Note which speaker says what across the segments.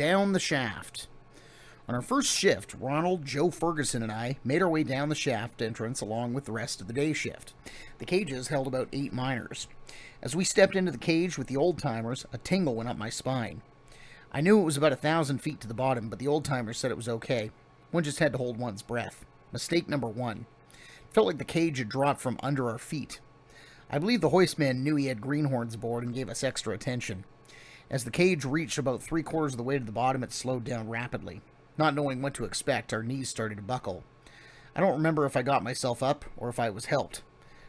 Speaker 1: down the shaft. On our first shift, Ronald, Joe Ferguson, and I made our way down the shaft entrance along with the rest of the day shift. The cages held about 8 miners. As we stepped into the cage with the old-timers, a tingle went up my spine. I knew it was about 1,000 feet to the bottom, but the old-timers said it was okay. One just had to hold one's breath. Mistake number 1. It felt like the cage had dropped from under our feet. I believe the hoistman knew he had greenhorns aboard and gave us extra attention. As the cage reached about 3/4 of the way to the bottom, it slowed down rapidly. Not knowing what to expect, our knees started to buckle. I don't remember if I got myself up or if I was helped.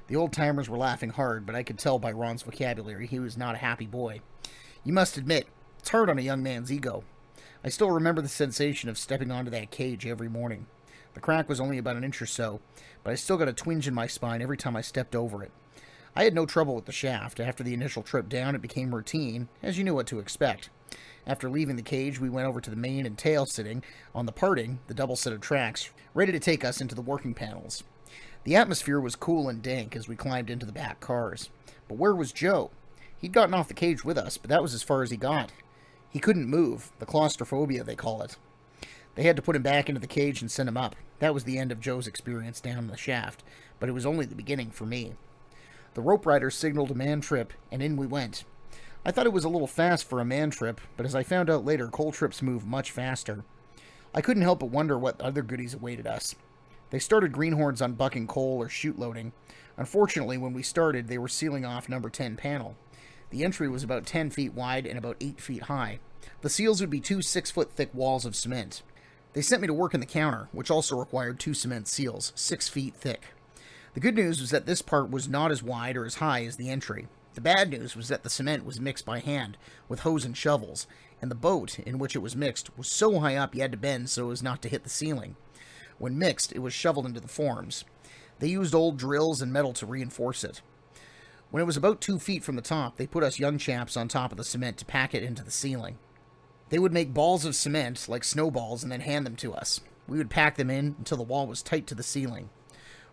Speaker 1: The old-timers were laughing hard, but I could tell by Ron's vocabulary he was not a happy boy. You must admit, it's hard on a young man's ego. I still remember the sensation of stepping onto that cage every morning. The crack was only about an inch or so, but I still got a twinge in my spine every time I stepped over it. I had no trouble with the shaft. After the initial trip down, it became routine, as you knew what to expect. After leaving the cage, we went over to the main and tail sitting on the parting, the double set of tracks, ready to take us into the working panels. The atmosphere was cool and dank as we climbed into the back cars. But where was Joe? He'd gotten off the cage with us, but that was as far as he got. He couldn't move, the claustrophobia they call it. They had to put him back into the cage and send him up. That was the end of Joe's experience down the shaft, but it was only the beginning for me. The rope rider signaled a man trip, and in we went. I thought it was a little fast for a man trip, but as I found out later, coal trips move much faster. I couldn't help but wonder what other goodies awaited us. They started greenhorns on bucking coal or chute loading. Unfortunately, when we started, they were sealing off number 10 panel. The entry was about 10 feet wide and about 8 feet high. The seals would be 2 6-foot-thick walls of cement. They sent me to work in the counter, which also required 2 cement seals, 6 feet thick. The good news was that this part was not as wide or as high as the entry. The bad news was that the cement was mixed by hand, with hose and shovels, and the boat in which it was mixed was so high up you had to bend so as not to hit the ceiling. When mixed, it was shoveled into the forms. They used old drills and metal to reinforce it. When it was about 2 feet from the top, they put us young chaps on top of the cement to pack it into the ceiling. They would make balls of cement, like snowballs, and then hand them to us. We would pack them in until the wall was tight to the ceiling.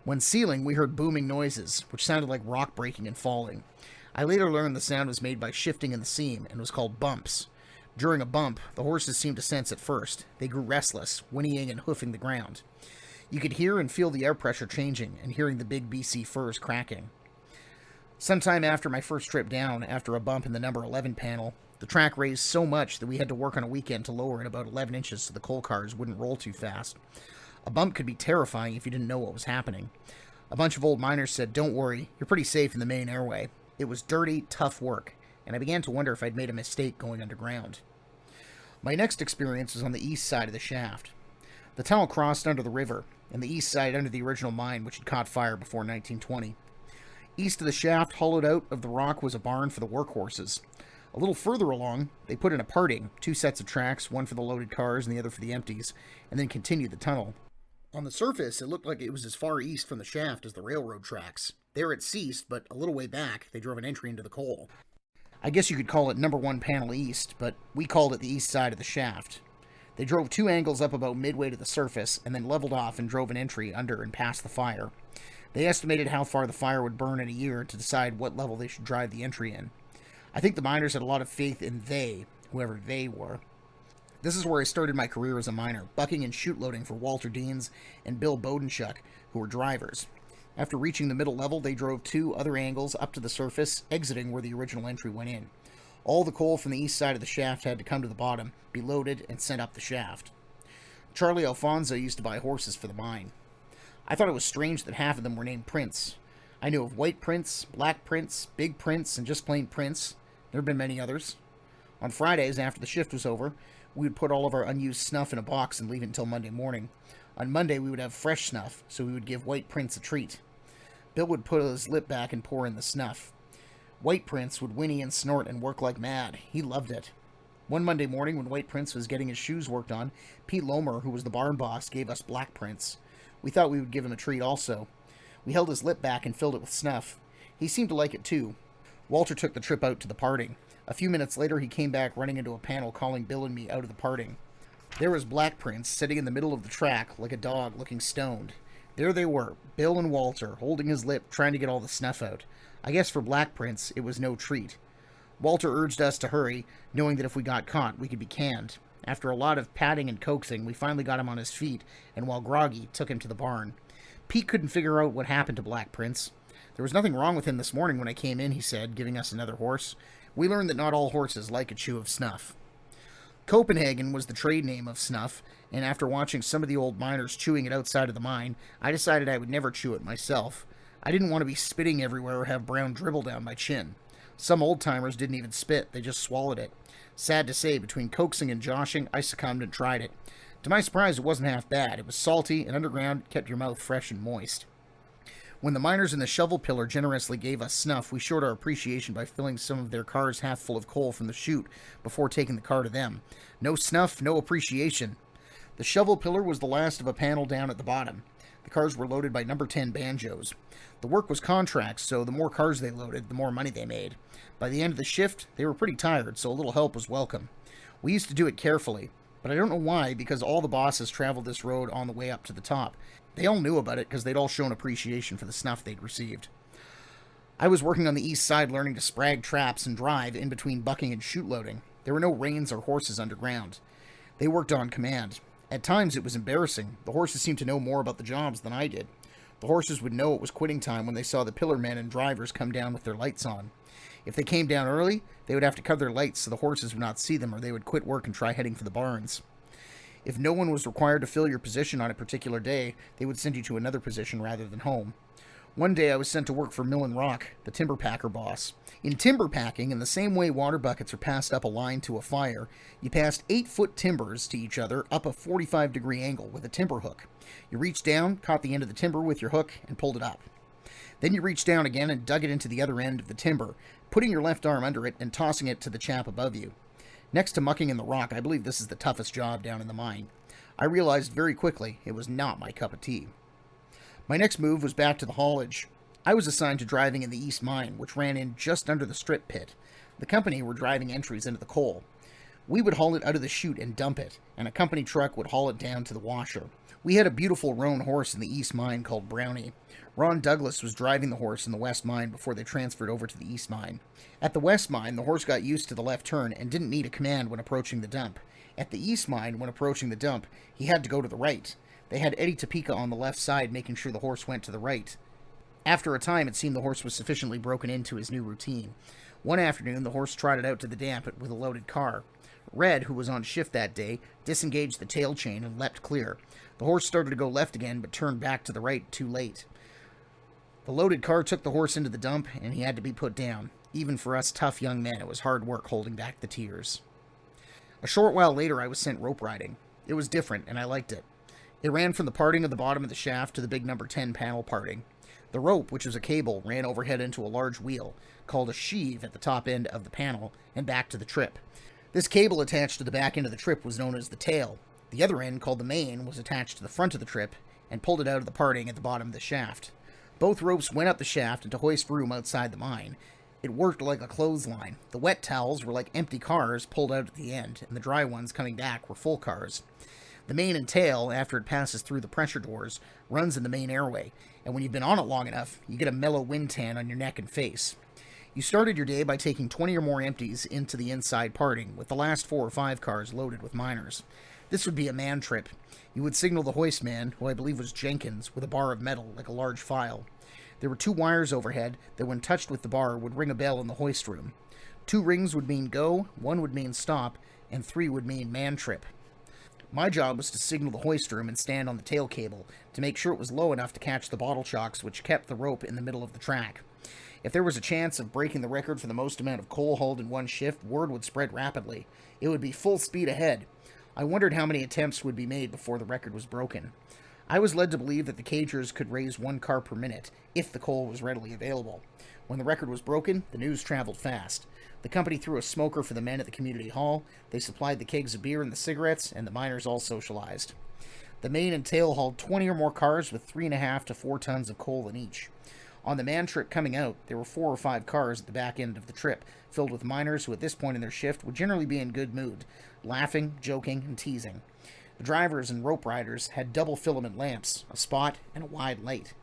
Speaker 1: When sealing, we heard booming noises, which sounded like rock breaking and falling. I later learned the sound was made by shifting in the seam and was called bumps. During a bump, the horses seemed to sense it first. They grew restless, whinnying and hoofing the ground. You could hear and feel the air pressure changing and hearing the big BC firs cracking. Sometime after my first trip down, after a bump in the number 11 panel, the track raised so much that we had to work on a weekend to lower it about 11 inches so the coal cars wouldn't roll too fast. A bump could be terrifying if you didn't know what was happening. A bunch of old miners said, "Don't worry, you're pretty safe in the main airway." It was dirty, tough work, and I began to wonder if I'd made a mistake going underground. My next experience was on the east side of the shaft. The tunnel crossed under the river, and the east side under the original mine, which had caught fire before 1920. East of the shaft, hollowed out of the rock, was a barn for the workhorses. A little further along, they put in a parting, 2 sets of tracks, one for the loaded cars and the other for the empties, and then continued the tunnel. On the surface, it looked like it was as far east from the shaft as the railroad tracks. There it ceased, but a little way back, they drove an entry into the coal. I guess you could call it number 1 panel east, but we called it the east side of the shaft. They drove 2 angles up about midway to the surface, and then leveled off and drove an entry under and past the fire. They estimated how far the fire would burn in a year to decide what level they should drive the entry in. I think the miners had a lot of faith in they, whoever they were. This is where I started my career as a miner, bucking and chute loading for Walter Deans and Bill Bodenschuk, who were drivers. After reaching the middle level, they drove 2 other angles up to the surface, exiting where the original entry went in. All the coal from the east side of the shaft had to come to the bottom, be loaded, and sent up the shaft. Charlie Alfonso used to buy horses for the mine. I thought it was strange that half of them were named Prince. I knew of White Prince, Black Prince, Big Prince, and just plain Prince. There have been many others. On Fridays, after the shift was over, we would put all of our unused snuff in a box and leave it until Monday morning. On Monday, we would have fresh snuff, so we would give White Prince a treat. Bill would put his lip back and pour in the snuff. White Prince would whinny and snort and work like mad. He loved it. One Monday morning, when White Prince was getting his shoes worked on, Pete Lomer, who was the barn boss, gave us Black Prince. We thought we would give him a treat also. We held his lip back and filled it with snuff. He seemed to like it too. Walter took the trip out to the parting. A few minutes later, he came back running into a panel calling Bill and me out of the parting. There was Black Prince sitting in the middle of the track like a dog looking stoned. There they were, Bill and Walter, holding his lip, trying to get all the snuff out. I guess for Black Prince, it was no treat. Walter urged us to hurry, knowing that if we got caught, we could be canned. After a lot of patting and coaxing, we finally got him on his feet, and while groggy, took him to the barn. Pete couldn't figure out what happened to Black Prince. There was nothing wrong with him this morning when I came in, he said, giving us another horse. We learned that not all horses like a chew of snuff. Copenhagen was the trade name of snuff, and after watching some of the old miners chewing it outside of the mine, I decided I would never chew it myself. I didn't want to be spitting everywhere or have brown dribble down my chin. Some old-timers didn't even spit, they just swallowed it. Sad to say, between coaxing and joshing, I succumbed and tried it. To my surprise, it wasn't half bad. It was salty, and underground kept your mouth fresh and moist. When the miners in the shovel pillar generously gave us snuff, we showed our appreciation by filling some of their cars half full of coal from the chute before taking the car to them. No snuff, no appreciation. The shovel pillar was the last of a panel down at the bottom. The cars were loaded by number 10 banjos. The work was contracts, so the more cars they loaded, the more money they made. By the end of the shift, they were pretty tired, so a little help was welcome. We used to do it carefully, but I don't know why, because all the bosses traveled this road on the way up to the top. They all knew about it because they'd all shown appreciation for the snuff they'd received. I was working on the east side learning to sprag traps and drive in between bucking and chute loading. There were no reins or horses underground. They worked on command. At times it was embarrassing. The horses seemed to know more about the jobs than I did. The horses would know it was quitting time when they saw the pillar men and drivers come down with their lights on. If they came down early, they would have to cover their lights so the horses would not see them, or they would quit work and try heading for the barns. If no one was required to fill your position on a particular day, they would send you to another position rather than home. One day I was sent to work for Millen Rock, the timber packer boss. In timber packing, in the same way water buckets are passed up a line to a fire, you passed 8-foot timbers to each other up a 45-degree angle with a timber hook. You reached down, caught the end of the timber with your hook, and pulled it up. Then you reached down again and dug it into the other end of the timber, putting your left arm under it and tossing it to the chap above you. Next to mucking in the rock, I believe this is the toughest job down in the mine. I realized very quickly it was not my cup of tea. My next move was back to the haulage. I was assigned to driving in the east mine, which ran in just under the strip pit. The company were driving entries into the coal. We would haul it out of the chute and dump it, and a company truck would haul it down to the washer. We had a beautiful roan horse in the east mine called Brownie. Ron Douglas was driving the horse in the west mine before they transferred over to the east mine. At the west mine, the horse got used to the left turn and didn't need a command when approaching the dump. At the east mine, when approaching the dump, he had to go to the right. They had Eddie Topeka on the left side, making sure the horse went to the right. After a time, it seemed the horse was sufficiently broken into his new routine. One afternoon, the horse trotted out to the damp with a loaded car. Red, who was on shift that day, disengaged the tail chain and leapt clear. The horse started to go left again, but turned back to the right too late. The loaded car took the horse into the dump, and he had to be put down. Even for us tough young men, it was hard work holding back the tears. A short while later, I was sent rope riding. It was different, and I liked it. It ran from the parting of the bottom of the shaft to the big number 10 panel parting. The rope, which was a cable, ran overhead into a large wheel, called a sheave at the top end of the panel, and back to the trip. This cable attached to the back end of the trip was known as the tail. The other end, called the main, was attached to the front of the trip, and pulled it out of the parting at the bottom of the shaft. Both ropes went up the shaft into hoist room outside the mine. It worked like a clothesline. The wet towels were like empty cars pulled out at the end, and the dry ones coming back were full cars. The main and tail, after it passes through the pressure doors, runs in the main airway, and when you've been on it long enough, you get a mellow wind tan on your neck and face. You started your day by taking 20 or more empties into the inside parting, with the last 4 or 5 cars loaded with miners. This would be a man trip. You would signal the hoist man, who I believe was Jenkins, with a bar of metal, like a large file. There were 2 wires overhead that, when touched with the bar, would ring a bell in the hoist room. 2 rings would mean go, 1 would mean stop, and 3 would mean man trip. My job was to signal the hoist room and stand on the tail cable to make sure it was low enough to catch the bottle chocks which kept the rope in the middle of the track. If there was a chance of breaking the record for the most amount of coal hauled in one shift, word would spread rapidly. It would be full speed ahead. I wondered how many attempts would be made before the record was broken. I was led to believe that the cagers could raise 1 car per minute, if the coal was readily available. When the record was broken, the news traveled fast. The company threw a smoker for the men at the community hall, they supplied the kegs of beer and the cigarettes, and the miners all socialized. The main and tail hauled 20 or more cars with 3.5 to 4 tons of coal in each. On the man trip coming out, there were 4 or 5 cars at the back end of the trip, filled with miners who at this point in their shift would generally be in good mood, laughing, joking, and teasing. The drivers and rope riders had double filament lamps, a spot, and a wide light.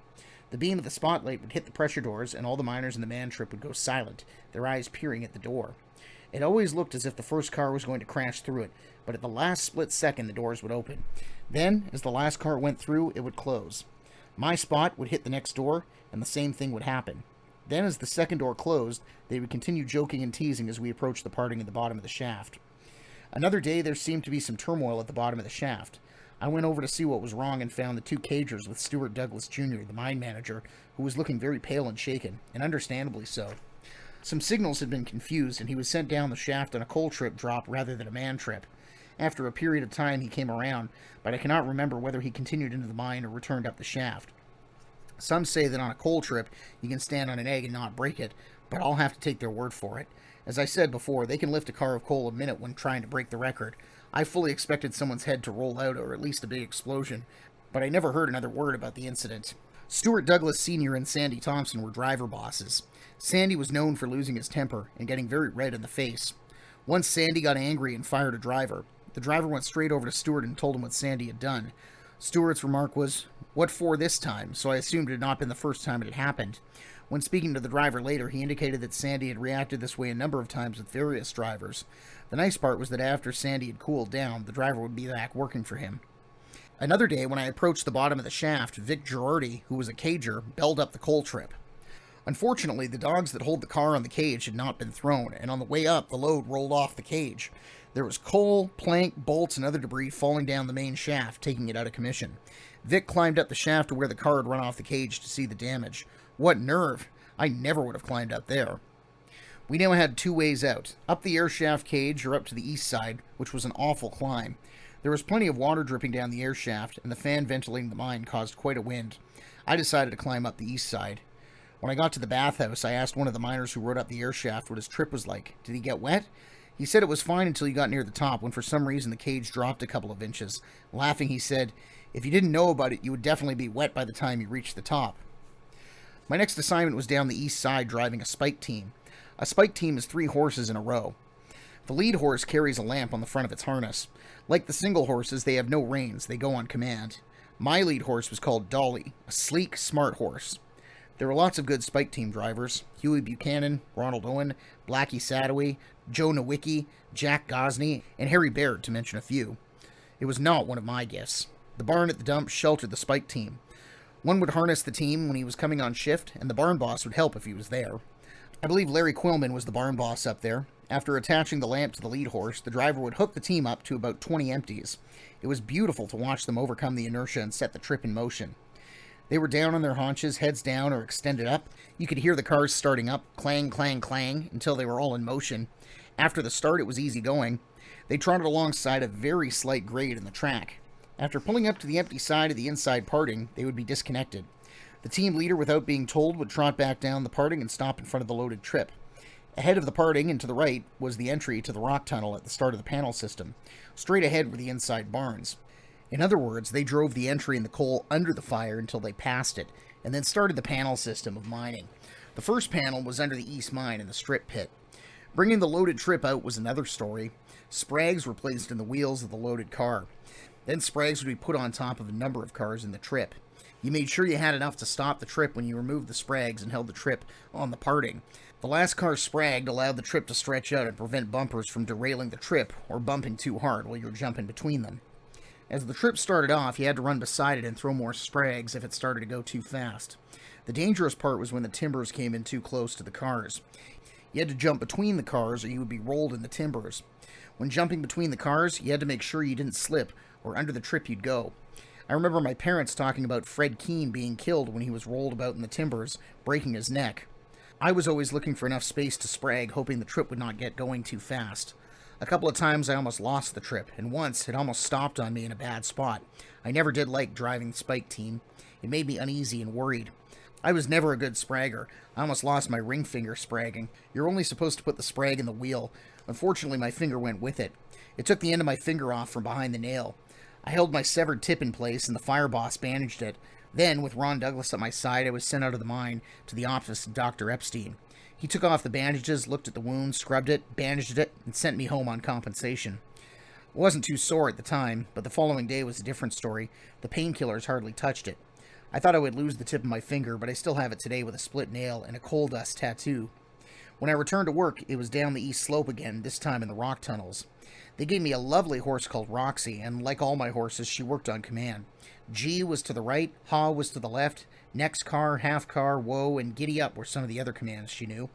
Speaker 1: The beam of the spotlight would hit the pressure doors, and all the miners in the man trip would go silent, their eyes peering at the door. It always looked as if the first car was going to crash through it, but at the last split second the doors would open. Then, as the last car went through, it would close. My spot would hit the next door, and the same thing would happen. Then, as the second door closed, they would continue joking and teasing as we approached the parting at the bottom of the shaft. Another day, there seemed to be some turmoil at the bottom of the shaft. I went over to see what was wrong and found the two cagers with Stuart Douglas Jr., the mine manager, who was looking very pale and shaken, and understandably so. Some signals had been confused, and he was sent down the shaft on a coal trip drop rather than a man trip. After a period of time, he came around, but I cannot remember whether he continued into the mine or returned up the shaft. Some say that on a coal trip, you can stand on an egg and not break it, but I'll have to take their word for it. As I said before, they can lift a car of coal a minute when trying to break the record. I fully expected someone's head to roll out, or at least a big explosion, but I never heard another word about the incident. Stuart Douglas Sr. and Sandy Thompson were driver bosses. Sandy was known for losing his temper and getting very red in the face. Once Sandy got angry and fired a driver. The driver went straight over to Stuart and told him what Sandy had done. Stuart's remark was, "What for this time?" So I assumed it had not been the first time it had happened. When speaking to the driver later, he indicated that Sandy had reacted this way a number of times with various drivers. The nice part was that after Sandy had cooled down, the driver would be back working for him. Another day, when I approached the bottom of the shaft, Vic Girardi, who was a cager, belled up the coal trip. Unfortunately, the dogs that hold the car on the cage had not been thrown, and on the way up, the load rolled off the cage. There was coal, plank, bolts, and other debris falling down the main shaft, taking it out of commission. Vic climbed up the shaft to where the car had run off the cage to see the damage. What nerve! I never would have climbed up there. We now had two ways out, up the air shaft cage or up to the east side, which was an awful climb. There was plenty of water dripping down the air shaft, and the fan ventilating the mine caused quite a wind. I decided to climb up the east side. When I got to the bathhouse, I asked one of the miners who rode up the air shaft what his trip was like. Did he get wet? He said it was fine until he got near the top, when for some reason the cage dropped a couple of inches. Laughing, he said, "If you didn't know about it, you would definitely be wet by the time you reached the top." My next assignment was down the east side driving a spike team. A spike team is 3 horses in a row. The lead horse carries a lamp on the front of its harness. Like the single horses, they have no reins, they go on command. My lead horse was called Dolly, a sleek, smart horse. There were lots of good spike team drivers: Huey Buchanan, Ronald Owen, Blackie Sadoway, Joe Nowicki, Jack Gosney, and Harry Baird, to mention a few. It was not one of my gifts. The barn at the dump sheltered the spike team. One would harness the team when he was coming on shift, and the barn boss would help if he was there. I believe Larry Quillman was the barn boss up there. After attaching the lamp to the lead horse, the driver would hook the team up to about 20 empties. It was beautiful to watch them overcome the inertia and set the trip in motion. They were down on their haunches, heads down or extended up. You could hear the cars starting up, clang, clang, clang, until they were all in motion. After the start, it was easy going. They trotted alongside a very slight grade in the track. After pulling up to the empty side of the inside parting, they would be disconnected. The team leader, without being told, would trot back down the parting and stop in front of the loaded trip. Ahead of the parting and to the right was the entry to the rock tunnel at the start of the panel system. Straight ahead were the inside barns. In other words, they drove the entry and the coal under the fire until they passed it, and then started the panel system of mining. The first panel was under the east mine in the strip pit. Bringing the loaded trip out was another story. Sprags were placed in the wheels of the loaded car. Then sprags would be put on top of a number of cars in the trip. You made sure you had enough to stop the trip when you removed the sprags and held the trip on the parting. The last car spragged allowed the trip to stretch out and prevent bumpers from derailing the trip or bumping too hard while you were jumping between them. As the trip started off, you had to run beside it and throw more sprags if it started to go too fast. The dangerous part was when the timbers came in too close to the cars. You had to jump between the cars or you would be rolled in the timbers. When jumping between the cars, you had to make sure you didn't slip, or under the trip you'd go. I remember my parents talking about Fred Keene being killed when he was rolled about in the timbers, breaking his neck. I was always looking for enough space to sprag, hoping the trip would not get going too fast. A couple of times I almost lost the trip, and once it almost stopped on me in a bad spot. I never did like driving the spike team. It made me uneasy and worried. I was never a good spragger. I almost lost my ring finger spragging. You're only supposed to put the sprag in the wheel. Unfortunately, my finger went with it. It took the end of my finger off from behind the nail. I held my severed tip in place, and the fire boss bandaged it. Then, with Ron Douglas at my side, I was sent out of the mine to the office of Dr. Epstein. He took off the bandages, looked at the wound, scrubbed it, bandaged it, and sent me home on compensation. I wasn't too sore at the time, but the following day was a different story. The painkillers hardly touched it. I thought I would lose the tip of my finger, but I still have it today with a split nail and a coal dust tattoo. When I returned to work, it was down the east slope again, this time in the rock tunnels. They gave me a lovely horse called Roxy, and like all my horses, she worked on command. G was to the right, Ha was to the left, next car, half car, whoa, and giddy up were some of the other commands she knew.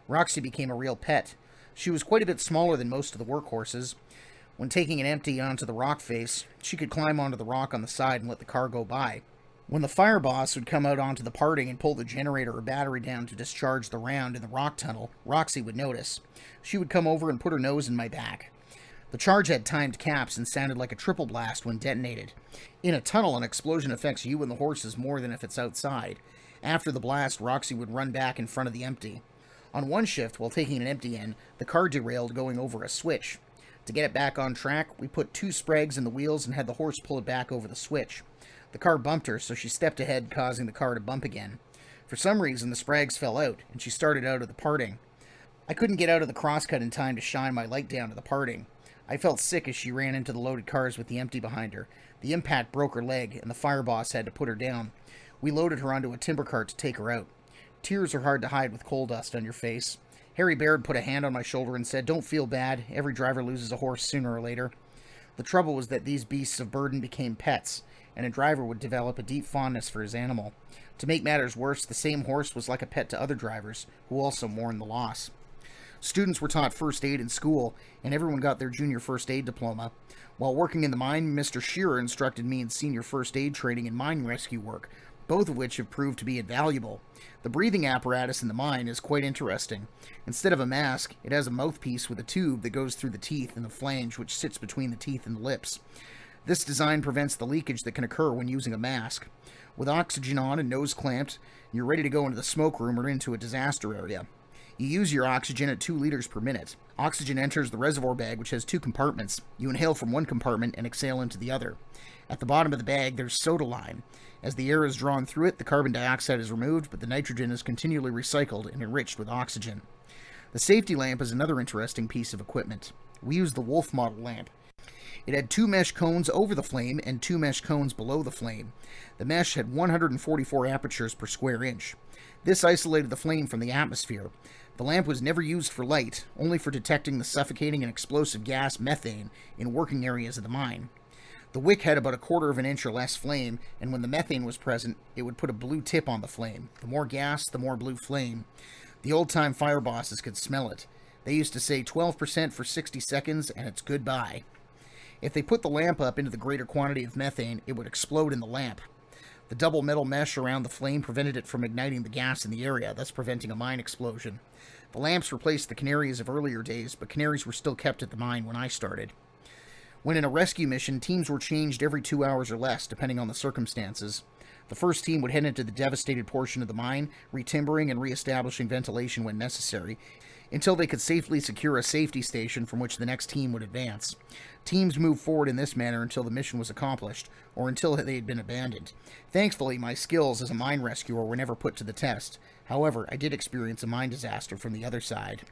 Speaker 1: Roxy became a real pet. She was quite a bit smaller than most of the work horses. When taking an empty onto the rock face, she could climb onto the rock on the side and let the car go by. When the fire boss would come out onto the parting and pull the generator or battery down to discharge the round in the rock tunnel, Roxy would notice. She would come over and put her nose in my back. The charge had timed caps and sounded like a triple blast when detonated. In a tunnel, an explosion affects you and the horses more than if it's outside. After the blast, Roxy would run back in front of the empty. On one shift, while taking an empty in, the car derailed going over a switch. To get it back on track, we put 2 sprags in the wheels and had the horse pull it back over the switch. The car bumped her, so she stepped ahead, causing the car to bump again. For some reason, the sprags fell out, and she started out of the parting. I couldn't get out of the crosscut in time to shine my light down to the parting. I felt sick as she ran into the loaded cars with the empty behind her. The impact broke her leg, and the fire boss had to put her down. We loaded her onto a timber cart to take her out. Tears are hard to hide with coal dust on your face. Harry Baird put a hand on my shoulder and said, "Don't feel bad. Every driver loses a horse sooner or later." The trouble was that these beasts of burden became pets, and a driver would develop a deep fondness for his animal. To make matters worse, the same horse was like a pet to other drivers, who also mourned the loss. Students were taught first aid in school, and everyone got their junior first aid diploma. While working in the mine, Mr. Shearer instructed me in senior first aid training and mine rescue work, both of which have proved to be invaluable. The breathing apparatus in the mine is quite interesting. Instead of a mask, it has a mouthpiece with a tube that goes through the teeth and the flange which sits between the teeth and the lips. This design prevents the leakage that can occur when using a mask. With oxygen on and nose clamped, you're ready to go into the smoke room or into a disaster area. You use your oxygen at 2 liters per minute. Oxygen enters the reservoir bag, which has 2 compartments. You inhale from one compartment and exhale into the other. At the bottom of the bag, there's soda lime. As the air is drawn through it, the carbon dioxide is removed, but the nitrogen is continually recycled and enriched with oxygen. The safety lamp is another interesting piece of equipment. We use the Wolf model lamp. It had 2 mesh cones over the flame and 2 mesh cones below the flame. The mesh had 144 apertures per square inch. This isolated the flame from the atmosphere. The lamp was never used for light, only for detecting the suffocating and explosive gas methane in working areas of the mine. The wick had about 1/4 of an inch or less flame, and when the methane was present, it would put a blue tip on the flame. The more gas, the more blue flame. The old-time fire bosses could smell it. They used to say 12% for 60 seconds, and it's goodbye. If they put the lamp up into the greater quantity of methane, it would explode in the lamp. The double metal mesh around the flame prevented it from igniting the gas in the area, thus preventing a mine explosion. The lamps replaced the canaries of earlier days, but canaries were still kept at the mine when I started. When in a rescue mission, teams were changed every 2 hours or less, depending on the circumstances. The first team would head into the devastated portion of the mine, retimbering and reestablishing ventilation when necessary, until they could safely secure a safety station from which the next team would advance. Teams moved forward in this manner until the mission was accomplished, or until they had been abandoned. Thankfully, my skills as a mine rescuer were never put to the test. However, I did experience a mine disaster from the other side.